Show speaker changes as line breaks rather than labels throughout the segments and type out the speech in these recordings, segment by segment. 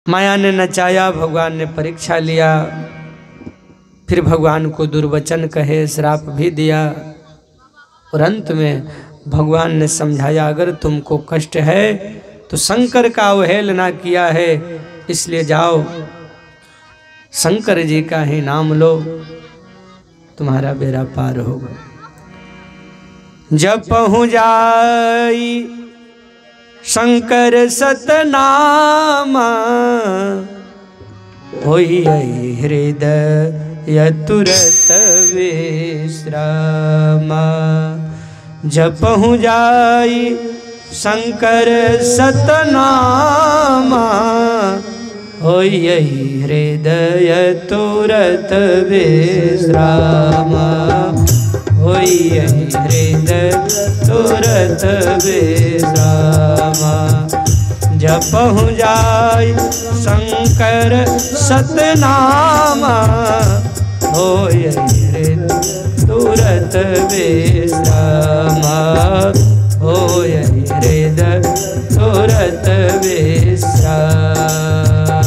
माया ने नचाया, भगवान ने परीक्षा लिया, फिर भगवान को दुर्वचन कहे, श्राप भी दिया और अंत में भगवान ने समझाया अगर तुमको कष्ट है तो शंकर का अवहेलना किया है, इसलिए जाओ शंकर जी का ही नाम लो, तुम्हारा बेड़ा पार होगा। जब पहुँच जाई शंकर सतनामा, होई हृदय तुरत विश्रामा। जब पहुँच जाई शंकर सतनामा, होई हृदय तुरत विश्रामा, होई हृदय तुरत विश्रामा। जब पहुँच जाई शंकर सतनामा, होई हृदय तुरत विश्रामा, होई हृदय तुरत विश्रामा।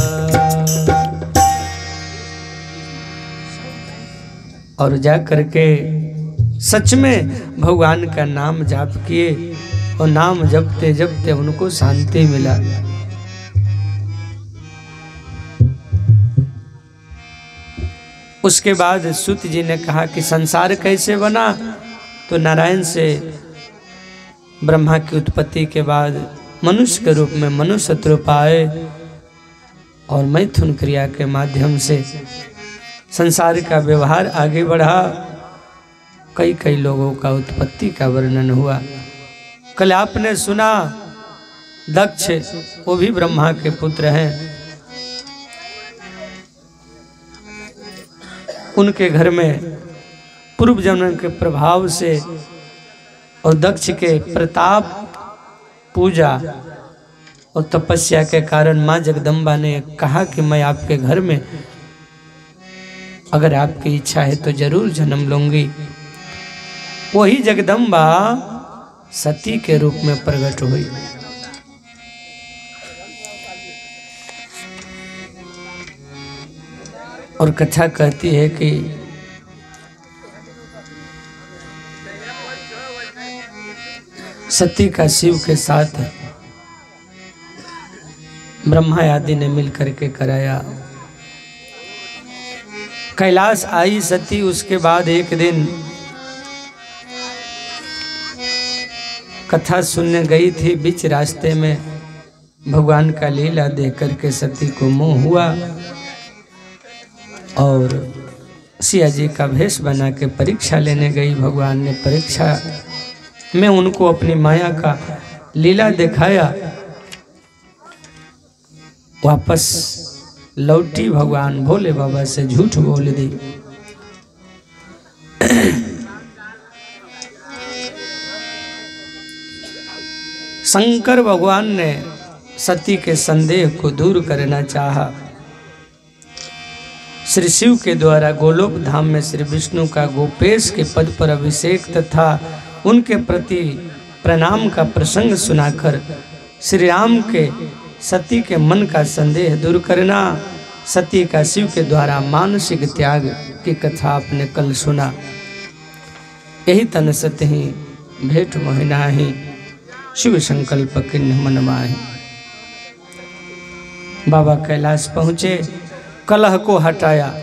और जा करके सच में भगवान का नाम जाप किए और नाम जपते जपते उनको शांति मिला। उसके बाद सूत जी ने कहा कि संसार कैसे बना, तो नारायण से ब्रह्मा की उत्पत्ति के बाद मनुष्य के रूप में मनुष्य रूप आए और मैथुन क्रिया के माध्यम से संसार का व्यवहार आगे बढ़ा। कई कई लोगों का उत्पत्ति का वर्णन हुआ। कल आपने सुना दक्ष, वो भी ब्रह्मा के पुत्र हैं। उनके घर में पूर्व जन्म के प्रभाव से और दक्ष के प्रताप, पूजा और तपस्या के कारण माँ जगदम्बा ने कहा कि मैं आपके घर में अगर आपकी इच्छा है तो जरूर जन्म लूंगी। वही जगदम्बा सती के रूप में प्रकट हुई। और कथा कहती है कि सती का शिव के साथ ब्रह्मा आदि ने मिलकर के कराया। कैलाश आई सती, उसके बाद एक दिन कथा सुनने गई थी, बीच रास्ते में भगवान का लीला देख करके सती को मोह हुआ और सिया जी का भेष बना के परीक्षा लेने गई। भगवान ने परीक्षा में उनको अपनी माया का लीला दिखाया। वापस लौटी, भगवान भोले बाबा से झूठ बोल दी। शंकर भगवान ने सती के संदेह को दूर करना चाहा। श्री शिव के द्वारा गोलोक धाम में श्री विष्णु का गोपेश के पद पर अभिषेक तथा उनके प्रति प्रणाम का प्रसंग सुनाकर श्री राम के सती के मन का संदेह दूर करना, सती का शिव के द्वारा मानसिक त्याग की कथा आपने कल सुना। यही तन सत ही भेंट मोहिना ही शिव संकल्प किन्ह मन माहि। बाबा कैलाश पहुँचे, कलह को हटाया।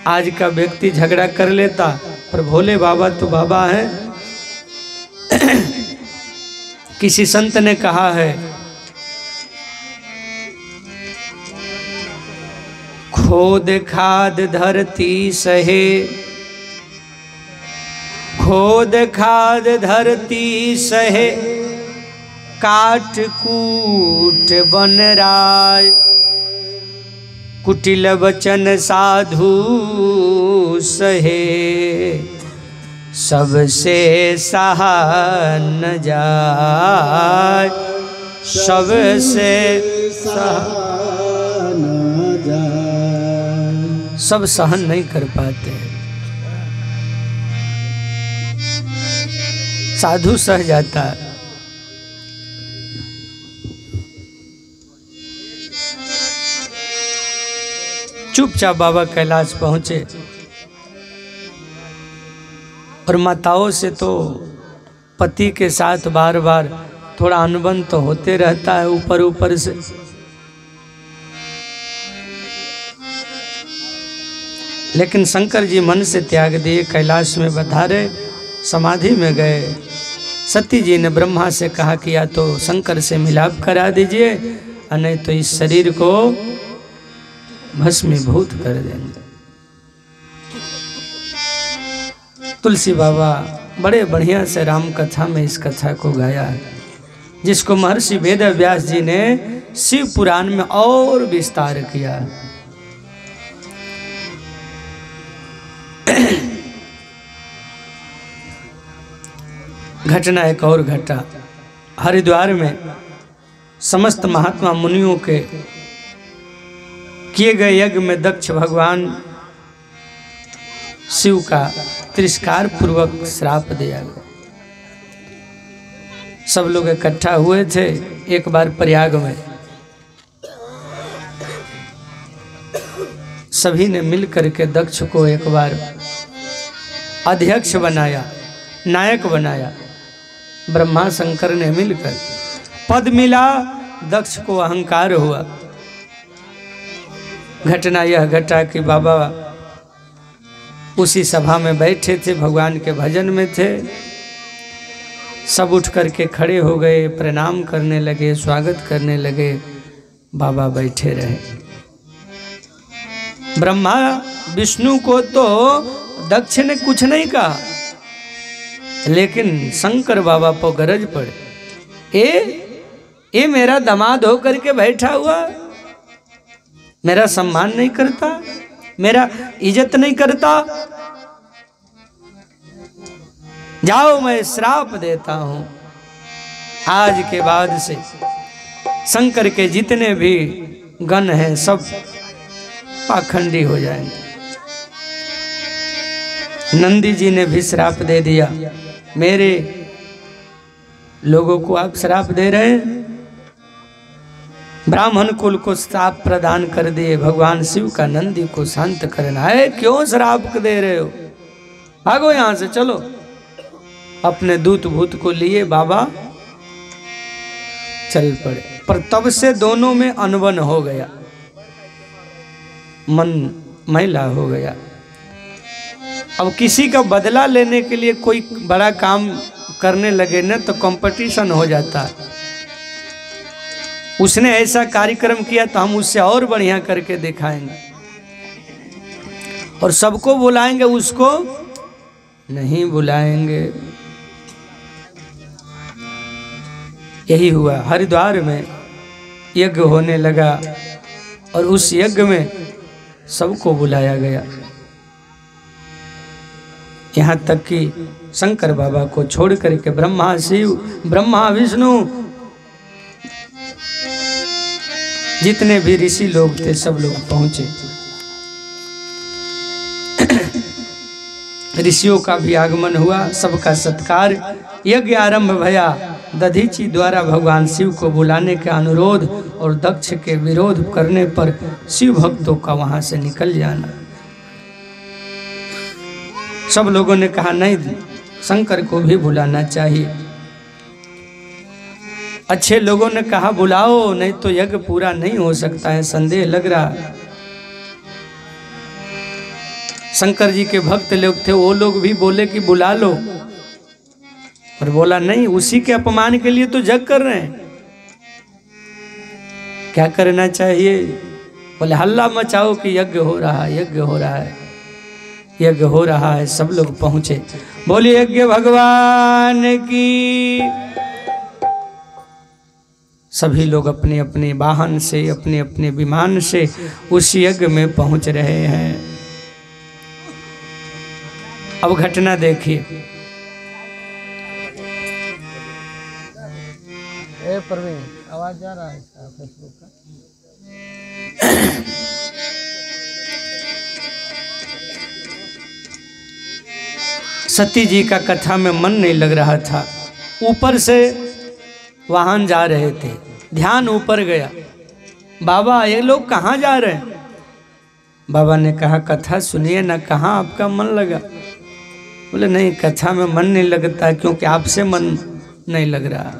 आज का व्यक्ति झगड़ा कर लेता, पर भोले बाबा तो बाबा हैं। किसी संत ने कहा है, खोद खाद धरती सहे, खोद खाद धरती सहे, काट कूट बन राय, कुटिल वचन साधु सहे, सबसे सहा न जाय, सबसे सहा न जाय। सब सहन नहीं कर पाते, साधु सह जाता है। चुपचाप बाबा कैलाश पहुंचे और माताओं से तो पति के साथ बार बार थोड़ा अनबन तो होते रहता है ऊपर ऊपर से। लेकिन शंकर जी मन से त्याग दिए, कैलाश में बधारे समाधि में गए। सती जी ने ब्रह्मा से कहा कि या तो शंकर से मिलाप करा दीजिए और नहीं तो इस शरीर को भस्मीभूत कर देंगे। तुलसी बाबा बड़े बढ़िया से राम कथा में इस कथा को गाया है, जिसको महर्षि वेद व्यास जी ने शिव पुराण में और विस्तार किया है। घटना एक और घटा। हरिद्वार में समस्त महात्मा मुनियों के किए गए यज्ञ में दक्ष भगवान शिव का तिरस्कार पूर्वक श्राप दिया गया। सब लोग इकट्ठा हुए थे एक बार प्रयाग में। सभी ने मिल करके दक्ष को एक बार अध्यक्ष बनाया, नायक बनाया। ब्रह्मा शंकर ने मिलकर पद मिला, दक्ष को अहंकार हुआ। घटना यह घटा कि बाबा उसी सभा में बैठे थे, भगवान के भजन में थे। सब उठ करके खड़े हो गए, प्रणाम करने लगे, स्वागत करने लगे। बाबा बैठे रहे। ब्रह्मा विष्णु को तो दक्ष ने कुछ नहीं कहा, लेकिन शंकर बाबा को गरज पड़े, ये मेरा दामाद होकर के बैठा हुआ, मेरा सम्मान नहीं करता, मेरा इज्जत नहीं करता, जाओ मैं श्राप देता हूं। आज के बाद से शंकर के जितने भी गण हैं सब पाखंडी हो जाएंगे। नंदी जी ने भी श्राप दे दिया, मेरे लोगों को आप श्राप दे रहे हैं। ब्राह्मण कुल को श्राप प्रदान कर दिए। भगवान शिव का नंदी को शांत करना है, क्यों श्राप दे रहे हो, भागो यहां से, चलो। अपने दूत भूत को लिए बाबा चल पड़े। पर तब से दोनों में अनबन हो गया, मन मैला हो गया। अब किसी का बदला लेने के लिए कोई बड़ा काम करने लगे ना तो कंपटीशन हो जाता है। उसने ऐसा कार्यक्रम किया तो हम उससे और बढ़िया करके दिखाएंगे और सबको बुलाएंगे, उसको नहीं बुलाएंगे। यही हुआ। हरिद्वार में यज्ञ होने लगा और उस यज्ञ में सबको बुलाया गया, यहाँ तक कि शंकर बाबा को छोड़ करके ब्रह्मा शिव, ब्रह्मा विष्णु, जितने भी ऋषि लोग थे सब लोग पहुंचे। ऋषियों का भी आगमन हुआ, सबका सत्कार। यज्ञ आरंभ भया। दधीची द्वारा भगवान शिव को बुलाने का अनुरोध और दक्ष के विरोध करने पर शिव भक्तों का वहां से निकल जाना। सब लोगों ने कहा नहीं, शंकर को भी बुलाना चाहिए। अच्छे लोगों ने कहा बुलाओ, नहीं तो यज्ञ पूरा नहीं हो सकता है, संदेह लग रहा। शंकर जी के भक्त लोग थे, वो लोग भी बोले कि बुला लो, और बोला नहीं, उसी के अपमान के लिए तो यज्ञ कर रहे हैं, क्या करना चाहिए? बोले हल्ला मचाओ कि यज्ञ हो रहा है, यज्ञ हो रहा है, यज्ञ हो रहा है। सब लोग पहुंचे। बोलिए यज्ञ भगवान की। सभी लोग अपने अपने वाहन से, अपने अपने विमान से उस यज्ञ में पहुंच रहे हैं। अब घटना देखिए।
प्रवीण आवाज जा रहा है फेसबुक का?
सती जी का कथा में मन नहीं लग रहा था। ऊपर से वाहन जा रहे थे, ध्यान ऊपर गया। बाबा ये लोग कहाँ जा रहे हैं? बाबा ने कहा कथा सुनिए ना, कहाँ आपका मन लगा? बोले नहीं, कथा में मन नहीं लगता क्योंकि आपसे मन नहीं लग रहा।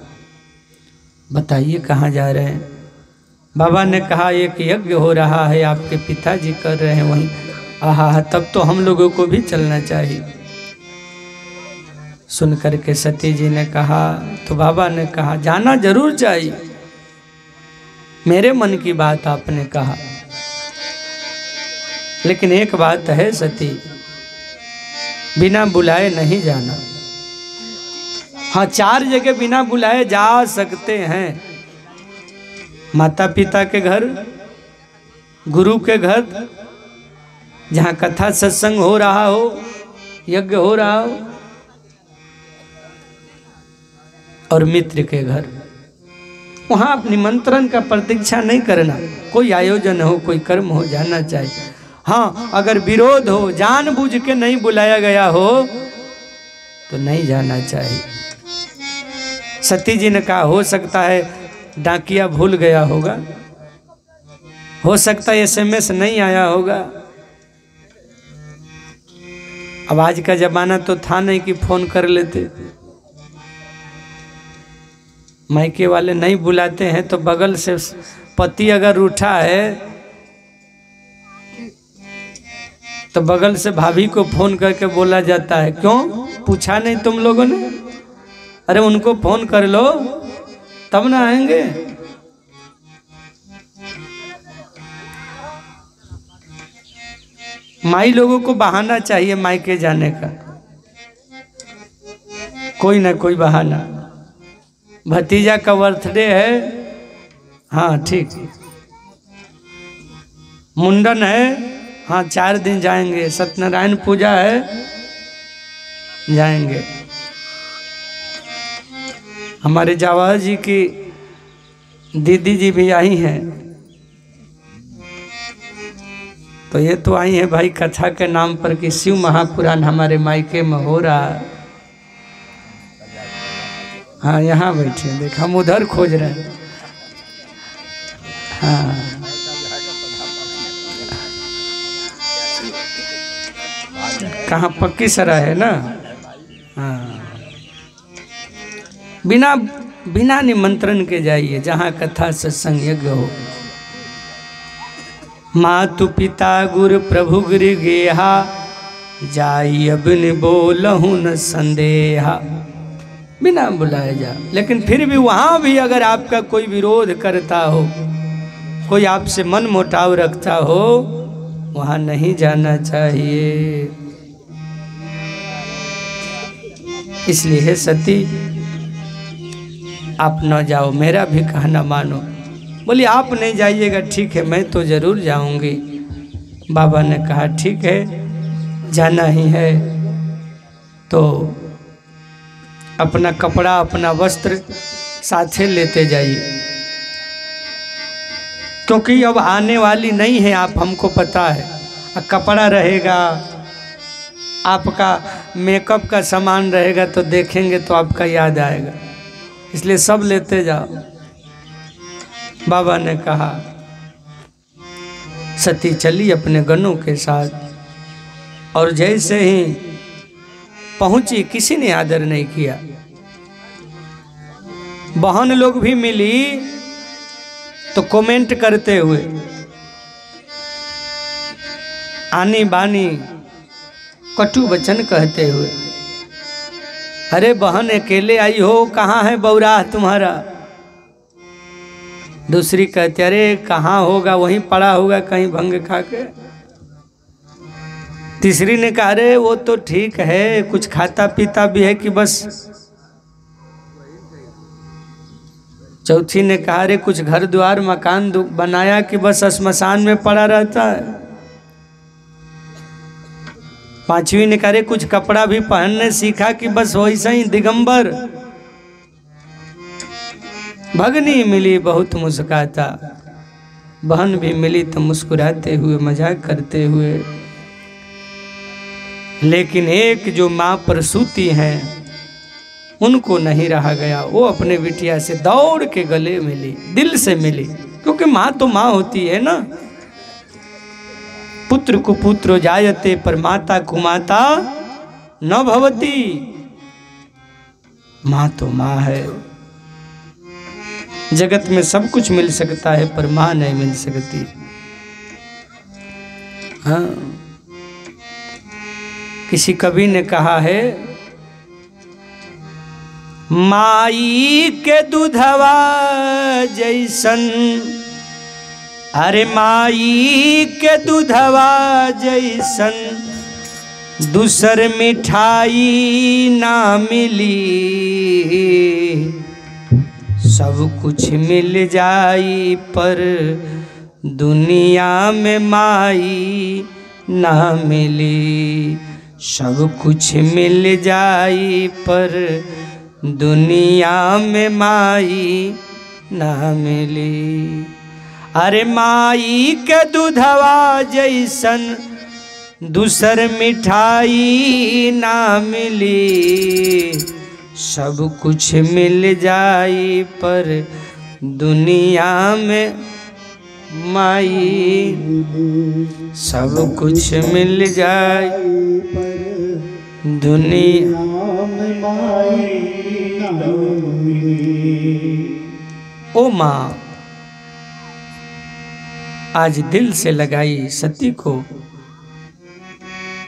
बताइए कहाँ जा रहे हैं? बाबा ने कहा एक यज्ञ हो रहा है, आपके पिताजी कर रहे हैं वहीं। आहा, तब तो हम लोगों को भी चलना चाहिए। सुन करके सती जी ने कहा, तो बाबा ने कहा जाना जरूर चाहिए, मेरे मन की बात आपने कहा, लेकिन एक बात है सती, बिना बुलाए नहीं जाना। हाँ, 4 जगह बिना बुलाए जा सकते हैं, माता पिता के घर, गुरु के घर, जहाँ कथा सत्संग हो रहा हो, यज्ञ हो रहा हो, और मित्र के घर। वहाँ आप निमंत्रण का प्रतीक्षा नहीं करना, कोई आयोजन हो, कोई कर्म हो, जाना चाहिए। हाँ, अगर विरोध हो, जानबूझ के नहीं बुलाया गया हो तो नहीं जाना चाहिए। सती जी ने कहा हो सकता है डाकिया भूल गया होगा, हो सकता है SMS नहीं आया होगा। अब आज का जमाना तो था नहीं कि फोन कर लेते। मायके वाले नहीं बुलाते हैं तो बगल से पति अगर रूठा है तो बगल से भाभी को फोन करके बोला जाता है, क्यों पूछा नहीं तुम लोगों ने? अरे उनको फोन कर लो तब ना आएंगे। माई लोगों को बहाना चाहिए मायके जाने का, कोई ना कोई बहाना। भतीजा का बर्थडे है, हाँ ठीक, मुंडन है, हाँ 4 दिन जाएंगे, सत्यनारायण पूजा है, जाएंगे। हमारे जवाहर जी की दीदी जी भी आई हैं, तो ये तो आई है भाई कथा के नाम पर कि शिव महापुराण हमारे मायके में हो रहा है। हाँ यहाँ बैठे, देख हम उधर खोज रहे हैं। हाँ कहाँ पक्की सराय है ना। हाँ, बिना निमंत्रण के जाइए जहाँ कथा सत्संग यज्ञ हो। मातु पिता गुरु प्रभु गिर गेहा, जाई अब नि बोलहु न संदेहा। बिना बुलाए जा, लेकिन फिर भी वहाँ भी अगर आपका कोई विरोध करता हो, कोई आपसे मन मुटाव रखता हो, वहाँ नहीं जाना चाहिए। इसलिए है सती, आप न जाओ, मेरा भी कहना मानो। बोली आप नहीं जाइएगा, ठीक है मैं तो जरूर जाऊंगी। बाबा ने कहा ठीक है, जाना ही है तो अपना कपड़ा अपना वस्त्र साथे लेते जाइए, क्योंकि अब आने वाली नहीं है आप, हमको पता है। कपड़ा रहेगा, आपका मेकअप का सामान रहेगा तो देखेंगे तो आपका याद आएगा, इसलिए सब लेते जाओ। बाबा ने कहा। सती चली अपने गनों के साथ, और जैसे ही पहुंची किसी ने आदर नहीं किया। बहन लोग भी मिली तो कमेंट करते हुए, आनी बानी कटु वचन कहते हुए, अरे बहन अकेले आई हो, कहाँ है बौराह तुम्हारा? दूसरी कहती अरे कहाँ होगा, वहीं पड़ा होगा कहीं भंग खा के। तीसरी ने कहा अरे वो तो ठीक है, कुछ खाता पीता भी है कि बस। चौथी ने कहा अरे कुछ घर द्वार मकान बनाया कि बस श्मशान में पड़ा रहता है। पांचवी ने कहा अरे कुछ कपड़ा भी पहनने सीखा कि बस वैसा ही दिगंबर। भगनी मिली बहुत मुस्कुराता, बहन भी मिली तो मुस्कुराते हुए मजाक करते हुए। लेकिन एक जो माँ प्रसूति हैं उनको नहीं रहा गया, वो अपने बिटिया से दौड़ के गले मिली, दिल से मिली, क्योंकि माँ तो माँ होती है ना। पुत्र कुपुत्रो जायते पर माता कुमाता न भवती। माँ तो माँ है, जगत में सब कुछ मिल सकता है पर माँ नहीं मिल सकती। हाँ, किसी कवि ने कहा है, माई के दूधवा जैसन, अरे माई के दूधवा जैसन दूसर मिठाई ना मिली। सब कुछ मिल जाई पर दुनिया में माई ना मिली। सब कुछ मिल जाई पर दुनिया में माई ना मिली। अरे माई के दूधवा जैसन दूसर मिठाई ना मिली। सब कुछ मिल जाई पर दुनिया में माई, सब कुछ मिल जाए दुनिया में माई। ओ माँ, आज दिल से लगाई सती को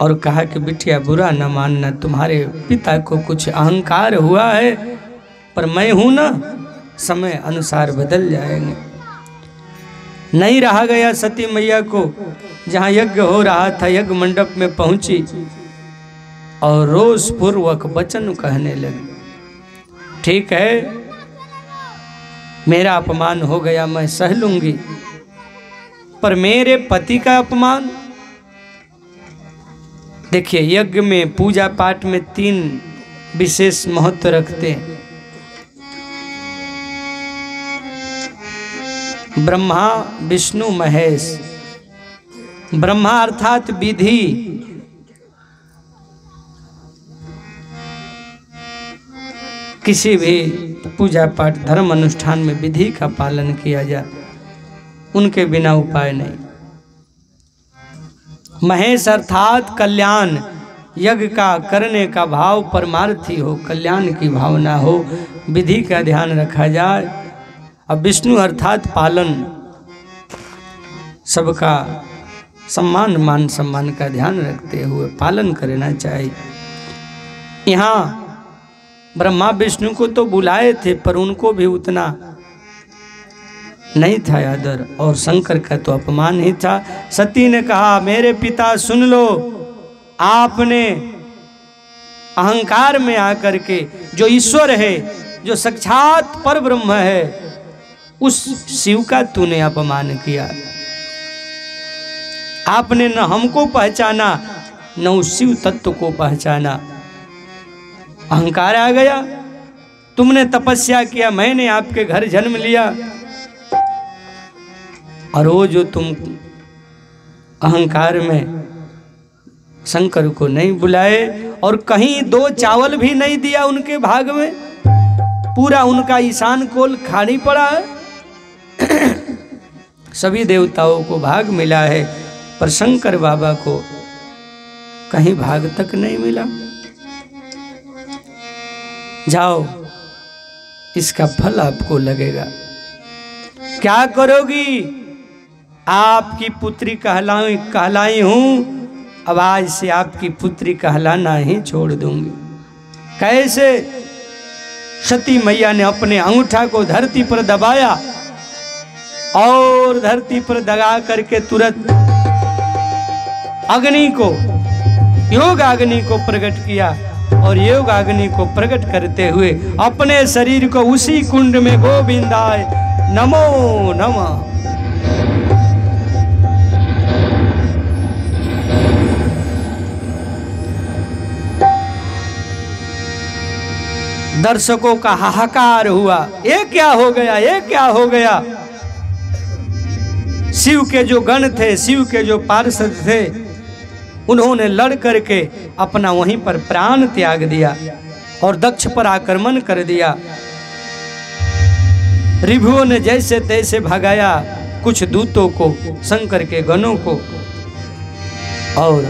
और कहा कि बिटिया बुरा न मानना, तुम्हारे पिता को कुछ अहंकार हुआ है पर मैं हूं ना, समय अनुसार बदल जाएंगे। नहीं रहा गया सती मैया को, जहाँ यज्ञ हो रहा था यज्ञ मंडप में पहुंची और रोष पूर्वक वचन कहने लगी, ठीक है मेरा अपमान हो गया, मैं सह लूंगी, पर मेरे पति का अपमान। देखिए, यज्ञ में पूजा पाठ में 3 विशेष महत्व रखते हैं। ब्रह्मा विष्णु महेश। ब्रह्मा अर्थात विधि, किसी भी पूजा पाठ धर्म अनुष्ठान में विधि का पालन किया जाए, उनके बिना उपाय नहीं। महेश अर्थात कल्याण, यज्ञ का करने का भाव परमार्थी हो, कल्याण की भावना हो, विधि का ध्यान रखा जाए। अब विष्णु अर्थात पालन, सबका सम्मान मान सम्मान का ध्यान रखते हुए पालन करना चाहिए। यहाँ ब्रह्मा विष्णु को तो बुलाए थे पर उनको भी उतना नहीं था आदर, और शंकर का तो अपमान ही था। सती ने कहा, मेरे पिता सुन लो, आपने अहंकार में आकर के जो ईश्वर है, जो साक्षात पर ब्रह्म है, उस शिव का तूने अपमान किया। आपने न हमको पहचाना न उस शिव तत्व को पहचाना। अहंकार आ गया, तुमने तपस्या किया, मैंने आपके घर जन्म लिया, और वो जो तुम अहंकार में शंकर को नहीं बुलाए और कहीं 2 चावल भी नहीं दिया उनके भाग में, पूरा उनका ईशान कोल खाली पड़ा है। सभी देवताओं को भाग मिला है पर शंकर बाबा को कहीं भाग तक नहीं मिला। जाओ, इसका फल आपको लगेगा। क्या करोगी? आपकी पुत्री कहलाई हूं, अब आज से आपकी पुत्री कहलाना ही छोड़ दूंगी। कैसे? सती मैया ने अपने अंगूठा को धरती पर दबाया और धरती पर दबा करके तुरंत अग्नि को, योग अग्नि को प्रकट किया, और योग अग्नि को प्रकट करते हुए अपने शरीर को उसी कुंड में गोविंदाय नमो नमः। दर्शकों का हाहाकार हुआ, ये क्या हो गया, ये क्या हो गया। शिव के जो गण थे, शिव के जो पार्षद थे, उन्होंने लड़ करके अपना वहीं पर प्राण त्याग दिया और दक्ष पर आक्रमण कर दिया। ऋभुओं ने जैसे तैसे भगाया कुछ दूतों को, शंकर के गणों को, और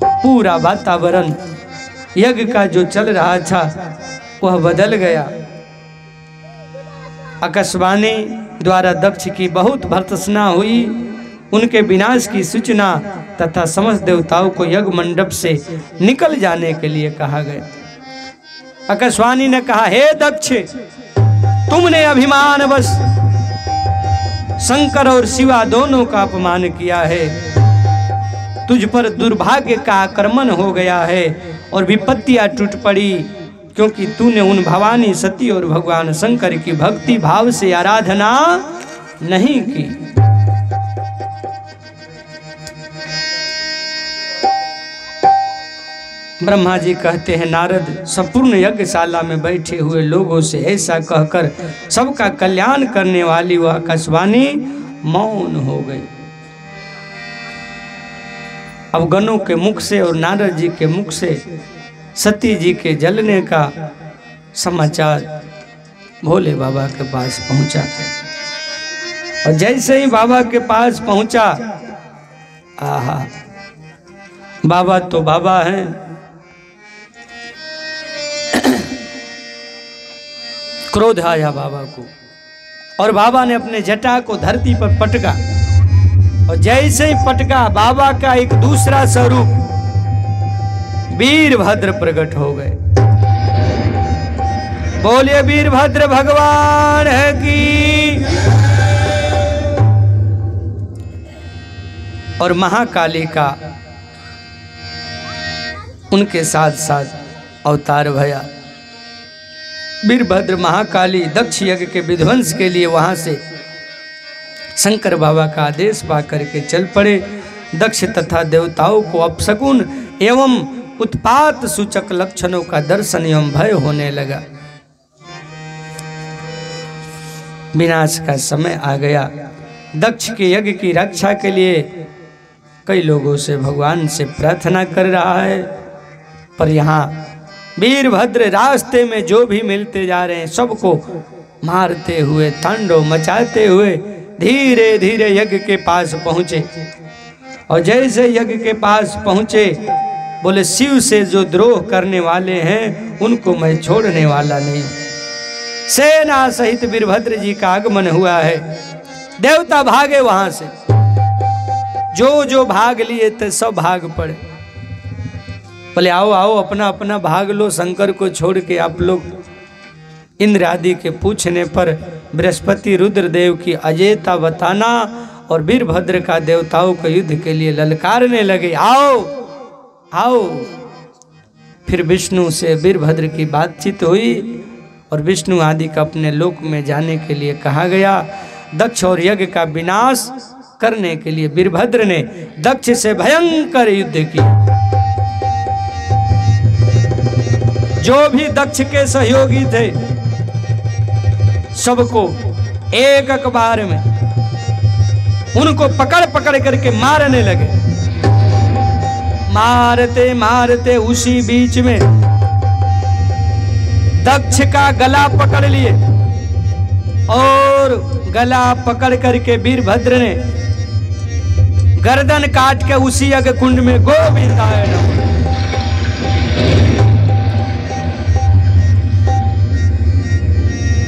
पूरा वातावरण यज्ञ का जो चल रहा था वह बदल गया। आकाशवाणी द्वारा दक्ष की बहुत भर्त्सना हुई, उनके विनाश की सूचना तथा समस्त देवताओं को यज्ञ मंडप से निकल जाने के लिए कहा गया। आकाशवाणी ने कहा, हे दक्ष, तुमने अभिमान बस शंकर और शिवा दोनों का अपमान किया है। तुझ पर दुर्भाग्य का आक्रमण हो गया है और विपत्तियां टूट पड़ी, क्योंकि तूने उन भवानी सती और भगवान शंकर की भक्ति भाव से आराधना नहीं की। ब्रह्मा जी कहते हैं, नारद संपूर्ण यज्ञशाला में बैठे हुए लोगों से ऐसा कहकर सबका कल्याण करने वाली वह आकाशवाणी मौन हो गई। अब गणों के मुख से और नारद जी के मुख से सती जी के जलने का समाचार भोले बाबा के पास पहुंचा। और जैसे ही बाबा के पास पहुंचा, आहा, बाबा तो बाबा हैं, क्रोध आया बाबा को और बाबा ने अपने जटा को धरती पर पटका। और जैसे ही पटका, बाबा का एक दूसरा स्वरूप वीरभद्र प्रकट हो गए। बोलिए वीरभद्र भगवान है की। और महाकाली का उनके साथ साथ अवतार भया। वीरभद्र महाकाली दक्ष यज्ञ के विध्वंस के लिए वहां से शंकर बाबा का आदेश पा करके चल पड़े। दक्ष तथा देवताओं को अपशकुन एवं उत्पात सूचक लक्षणों का दर्शन एवं भय होने लगा। विनाश का समय आ गया। दक्ष के यज्ञ की रक्षा के लिए कई लोगों से भगवान से प्रार्थना कर रहा है, पर यहाँ वीरभद्र रास्ते में जो भी मिलते जा रहे हैं सबको मारते हुए, तांडव मचाते हुए धीरे धीरे यज्ञ के पास पहुंचे। और जैसे यज्ञ के पास पहुंचे, बोले, शिव से जो द्रोह करने वाले हैं उनको मैं छोड़ने वाला नहीं। सेना सहित वीरभद्र जी का आगमन हुआ है। देवता भागे वहां से, जो जो भाग लिए थे सब भाग पड़े। बोले, आओ आओ, अपना अपना भाग लो, शंकर को छोड़ के आप लोग। इंद्र आदि के पूछने पर बृहस्पति रुद्रदेव की अजेयता बताना और वीरभद्र का देवताओं को युद्ध के लिए ललकारने लगे, आओ आओ। फिर विष्णु से वीरभद्र की बातचीत हुई और विष्णु आदि का अपने लोक में जाने के लिए कहा गया। दक्ष और यज्ञ का विनाश करने के लिए वीरभद्र ने दक्ष से भयंकर युद्ध किया। जो भी दक्ष के सहयोगी थे सबको एक अखबार में उनको पकड़ पकड़ करके मारने लगे। मारते मारते उसी बीच में दक्ष का गला पकड़ लिए और गला पकड़ करके वीरभद्र ने गर्दन काट के उसी यज्ञ कुंड में गोविंदाय नमः।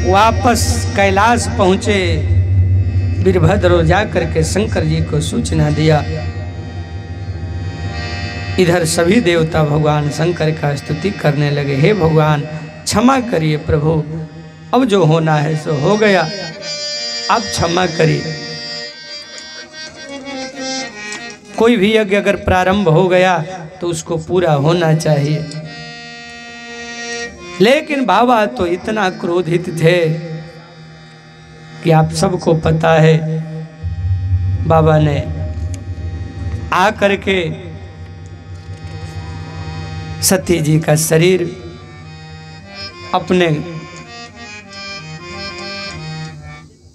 वापस कैलाश पहुंचे वीरभद्र, जाकर के शंकर जी को सूचना दिया। इधर सभी देवता भगवान शंकर का स्तुति करने लगे, हे भगवान क्षमा करिए प्रभु, अब जो होना है सो हो गया, आप क्षमा करिए। कोई भी यज्ञ अगर प्रारंभ हो गया तो उसको पूरा होना चाहिए। लेकिन बाबा तो इतना क्रोधित थे कि आप सबको पता है, बाबा ने आकर के सती जी का शरीर अपने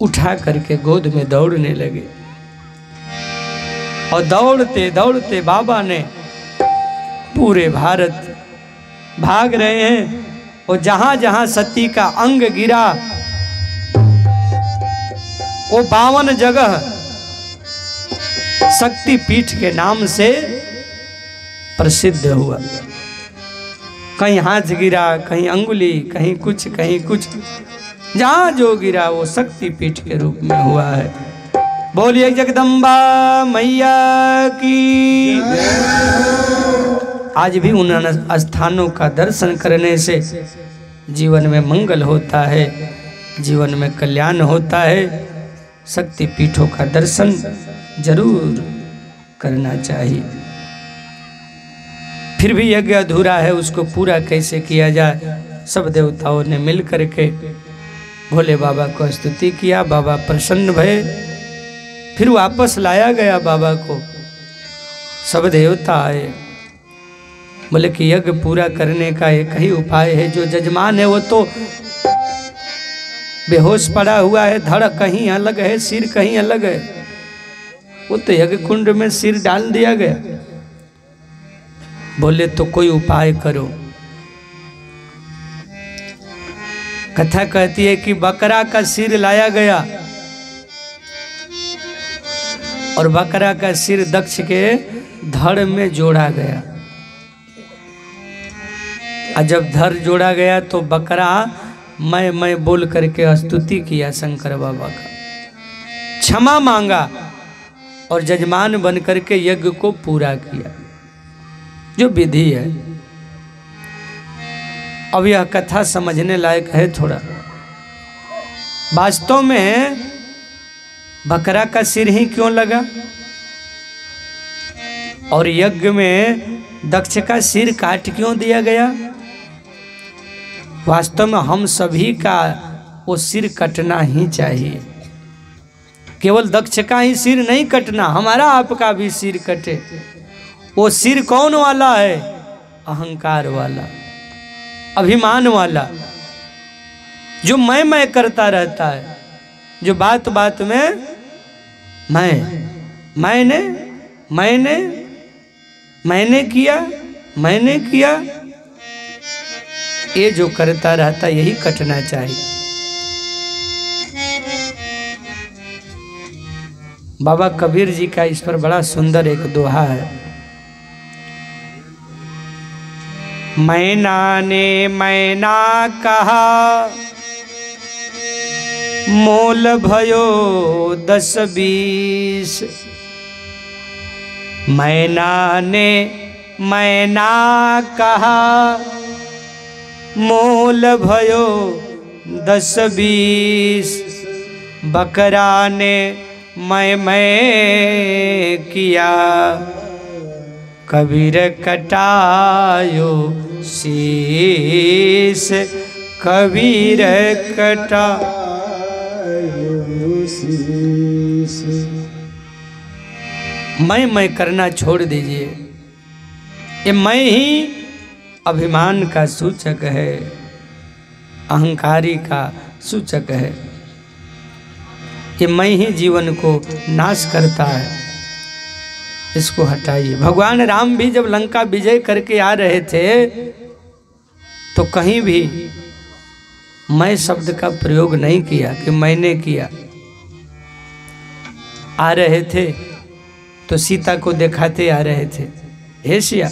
उठा करके गोद में दौड़ने लगे। और दौड़ते दौड़ते बाबा ने पूरे भारत भाग रहे हैं। और जहां जहां सती का अंग गिरा वो 52 जगह शक्ति पीठ के नाम से प्रसिद्ध हुआ। कहीं हाथ गिरा, कहीं अंगुली, कहीं कुछ, जहां जो गिरा वो शक्ति पीठ के रूप में हुआ है। बोलिए जगदम्बा मैया की। आज भी उन स्थानों का दर्शन करने से जीवन में मंगल होता है, जीवन में कल्याण होता है। शक्ति पीठों का दर्शन जरूर करना चाहिए। फिर भी यज्ञ अधूरा है, उसको पूरा कैसे किया जाए? सब देवताओं ने मिल करके भोले बाबा को स्तुति किया। बाबा प्रसन्न भये। फिर वापस लाया गया बाबा को। सब देवता आए, बोले कि यज्ञ पूरा करने का एक ही उपाय है। जो जजमान है वो तो बेहोश पड़ा हुआ है, धड़ कहीं अलग है, सिर कहीं अलग है। वो तो यज्ञ कुंड में सिर डाल दिया गया। बोले तो कोई उपाय करो। कथा कहती है कि बकरा का सिर लाया गया और बकरा का सिर दक्ष के धड़ में जोड़ा गया। और जब धड़ जोड़ा गया तो बकरा मैं बोल करके स्तुति किया शंकर बाबा का, क्षमा मांगा और जजमान बन करके यज्ञ को पूरा किया, जो विधि है। अब यह कथा समझने लायक है थोड़ा। वास्तव में बकरा का सिर ही क्यों लगा और यज्ञ में दक्ष का सिर काट क्यों दिया गया? वास्तव में हम सभी का वो सिर कटना ही चाहिए। केवल दक्ष का ही सिर नहीं कटना, हमारा आपका भी सिर कटे। वो सिर कौन वाला है? अहंकार वाला, अभिमान वाला, जो मैं करता रहता है, जो बात बात में मैंने किया, ये जो करता रहता, यही कटना चाहिए। बाबा कबीर जी का इस पर बड़ा सुंदर एक दोहा है। मैना ने मैना कहा, मोल भयो 10-20। मैना ने मैना कहा, मोल भयो 10-20। बकरा ने मैं किया, कबीर कटायो शीस। कबीर कटायो शीस। मैं करना छोड़ दीजिए। ये मैं ही अभिमान का सूचक है, अहंकारी का सूचक है। ये मैं ही जीवन को नाश करता है, इसको हटाइए। भगवान राम भी जब लंका विजय करके आ रहे थे तो कहीं भी मैं शब्द का प्रयोग नहीं किया कि मैंने किया। आ रहे थे तो सीता को दिखाते आ रहे थे, हे सिया,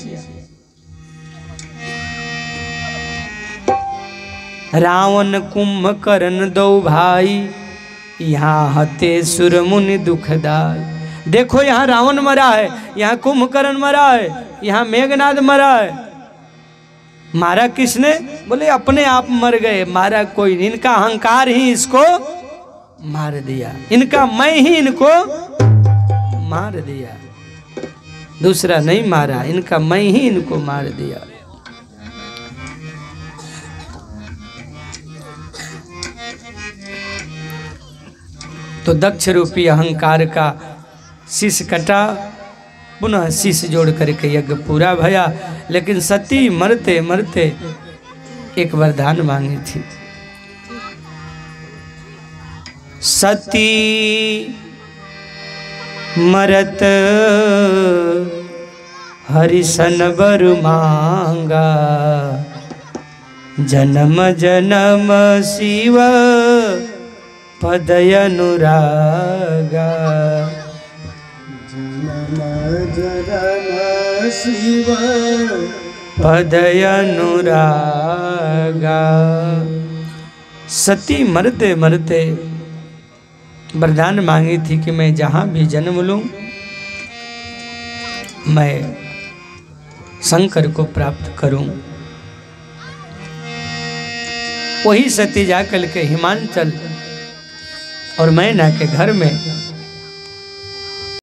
रावण कुंभकर्ण दो भाई, यहाँ हते सुर मुनि दुखदाई। देखो यहाँ रावण मरा है, यहाँ कुंभकर्ण मरा है, यहाँ मेघनाद मरा है। मारा किसने? बोले अपने आप मर गए, मारा कोई नहीं। इनका अहंकार ही इसको मार दिया, इनका मैं ही इनको मार दिया, दूसरा नहीं मारा, इनका मैं ही इनको मार दिया। तो दक्ष रूपी अहंकार का शीश कटा, पुनः शीश जोड़ करके यज्ञ पूरा भया। लेकिन सती मरते मरते एक वरदान मांगी थी। सती मरत हरिसन बर मांगा, जन्म जन्म शिव पद अनुरागा।
भजन शिव
पदय अनुरागा। सती मरते मरते वरदान मांगी थी कि मैं जहाँ भी जन्म लूँ मैं शंकर को प्राप्त करूं। वही सती जाकर के हिमांचल और मैना के घर में